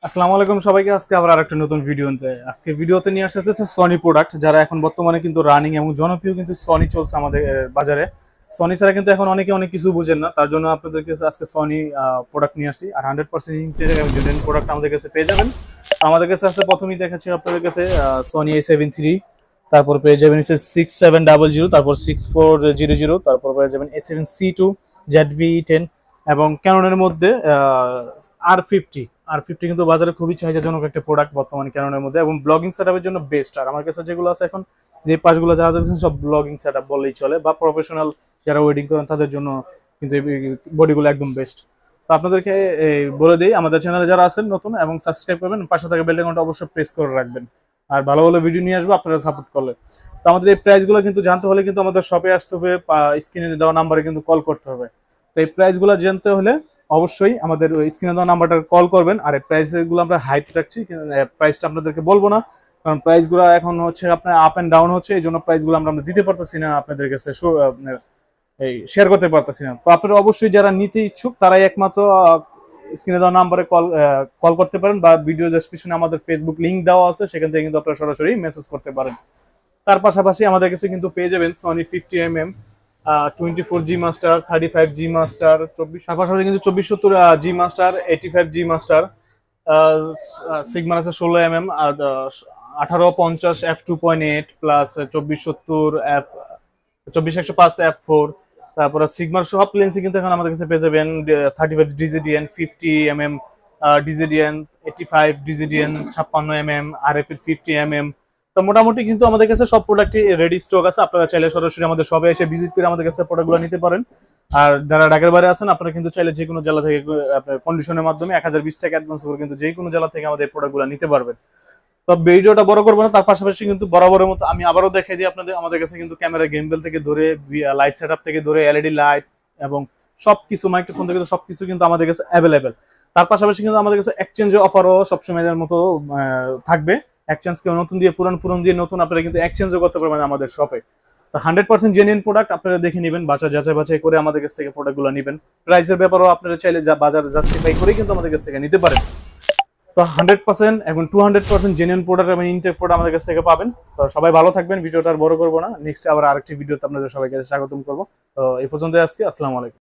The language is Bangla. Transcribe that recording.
আসসালামু আলাইকুম সবাইকে। আজকে আবার আরেকটা নতুন ভিডিওতে ভিডিওতে নিয়ে আসতে হচ্ছে সনি প্রোডাক্ট, যারা এখন বর্তমানে কিন্তু রানিং এবং জনপ্রিয় কিন্তু সনি চলছে আমাদের বাজারে। সনি ছাড়া কিন্তু এখন অনেকে অনেক কিছু বুঝেন না, তার জন্য আপনাদেরকে আজকে সনি প্রোডাক্ট নিয়ে আসছি। আর 100% প্রোডাক্ট আমাদের কাছে পেয়ে যাবেন। আমাদের কাছে আসলে প্রথমেই দেখাচ্ছি আপনাদের কাছে সনি A7 III, তারপর পেয়ে যাবেন A6700, তারপর 6400, তারপর পেয়ে যাবেন A7C2 ZV-10 এবং ক্যাননের মধ্যে আর ফিফটি কিন্তু বাজারে খুবই চাহিদাজনক একটা প্রোডাক্ট বর্তমানে ক্যাননের মধ্যে, এবং ব্লগিং সেটআপের জন্য বেস্ট। আর আমার কাছে যেগুলো আছে এখন, যে পাশগুলো যা দেখছেন সব ব্লগিং সেটআপ বললেই চলে, বা প্রফেশনাল যারা ওয়েডিং করেন তাদের জন্য কিন্তু এই বডিগুলো একদম বেস্ট। তো আপনাদেরকে বলে দিই, আমাদের চ্যানেলে যারা আছেন নতুন এবং সাবস্ক্রাইব করবেন, পাশে থাকা বেল আইকনটা অবশ্যই প্রেস করে রাখবেন। আর ভালো ভালো ভিডিও নিয়ে আসবো আপনারা সাপোর্ট করলে। তো আমাদের এই প্রাইসগুলো কিন্তু জানতে হলে কিন্তু আমাদের শপে আসতে হবে, স্ক্রিনে দেওয়া নাম্বারে কিন্তু কল করতে হবে। তো এই প্রাইসগুলো জানতে হলে অবশ্যই আমাদের স্ক্রিনে দেওয়া নাম্বারটা কল করবেন। আর এই প্রাইসগুলো আমরা হাইট রাখছি, প্রাইসটা আপনাদেরকে বলবো না, কারণ প্রাইসগুলো এখন হচ্ছে আপনার আপ এন্ড ডাউন হচ্ছে, এই জন্য প্রাইসগুলো আমরা দিতে পারতেছি না আপনাদের কাছে, এই শেয়ার করতে পারতেছি না। তো আপনারা অবশ্যই যারা নিতে ইচ্ছুক তারাই একমাত্র স্ক্রিনে দেওয়া নাম্বারে কল করতে পারেন, বা ভিডিও ডেসক্রিপশনে আমাদের ফেসবুক লিংক দেওয়া আছে, সেখান থেকে কিন্তু আপনারা সরাসরি মেসেজ করতে পারেন। তার পাশাপাশি আমাদের কাছে কিন্তু পেয়ে যাবেন Sony 50mm 24G master, 35G master, 24, পাশাপাশি কিন্তু 2470G মাস্টার, 85G মাস্টার, সিগমার আছে 16mm, আর 1850 f2.8 প্লাস 2470 f 24105 f4। তারপরে সিগমার সব লেন্সই কিন্তু এখন আমাদের কাছে পেয়ে যাবেন। 35 DZDN, 50mm DZDN, 85 DZDN, 56mm RF এর 50mm। তো মোটামুটি কিন্তু আমাদের কাছে সব প্রোডাক্টই রেডি স্টক আছে, আপনারা চাইলে সরাসরি আমাদের শপে এসে ভিজিট করে আমাদের কাছে প্রোডাক্টগুলো নিতে পারেন। আর যারা ঢাকার বাইরে আছেন, আপনারা কিন্তু চাইলে যে কোনো জেলা থেকে আপনার কন্ডিশনের মাধ্যমে 1020 টাকা অ্যাডভান্স করে কিন্তু যে কোনো জেলা থেকে আমাদের প্রোডাক্টগুলো নিতে পারবেন। তো ভিডিওটা বড় করবো না, তার পাশাপাশি কিন্তু বরাবরের মতো আমি আবারও দেখাই দিই আপনাদের, আমাদের কাছে কিন্তু ক্যামেরা গেমবেল থেকে ধরে লাইট সেটআপ থেকে ধরে এলইডি লাইট এবং সবকিছু, মাইক্রোফোন থেকে সবকিছু কিন্তু আমাদের কাছে অ্যাভেলেবেল। তার পাশাপাশি কিন্তু আমাদের কাছে এক্সচেঞ্জ অফারও সবসময় এর মতো থাকবে। এক্সচেঞ্জ কেউ নতুন দিয়ে পুরান দিয়ে নতুন আপনারা কিন্তু এক্সচেঞ্জও করতে পারবেন আমাদের শপে। তো 100% জেনুইন প্রোডাক্ট আপনারা দেখে নেবেন, যাচাই করে আমাদের কাছ থেকে প্রোডাক্টগুলো নেবেন। প্রাইসের ব্যাপারেও আপনারা চাইলে বাজার জাস্টিফাই করে কিন্তু আমাদের কাছ থেকে নিতে পারেন। তো 100% এবং 200% জেনুইন প্রোডাক্ট এবং ইনটেক প্রোডাক্ট আমাদের কাছ থেকে পাবেন। তো সবাই ভালো থাকবেন, ভিডিওটা আর বড় করবো না, নেক্সট আবার আরেকটি ভিডিওতে আপনাদের সবাইকে স্বাগতম করবো। তো এই পর্যন্ত আজকে, আসসালামু আলাইকুম।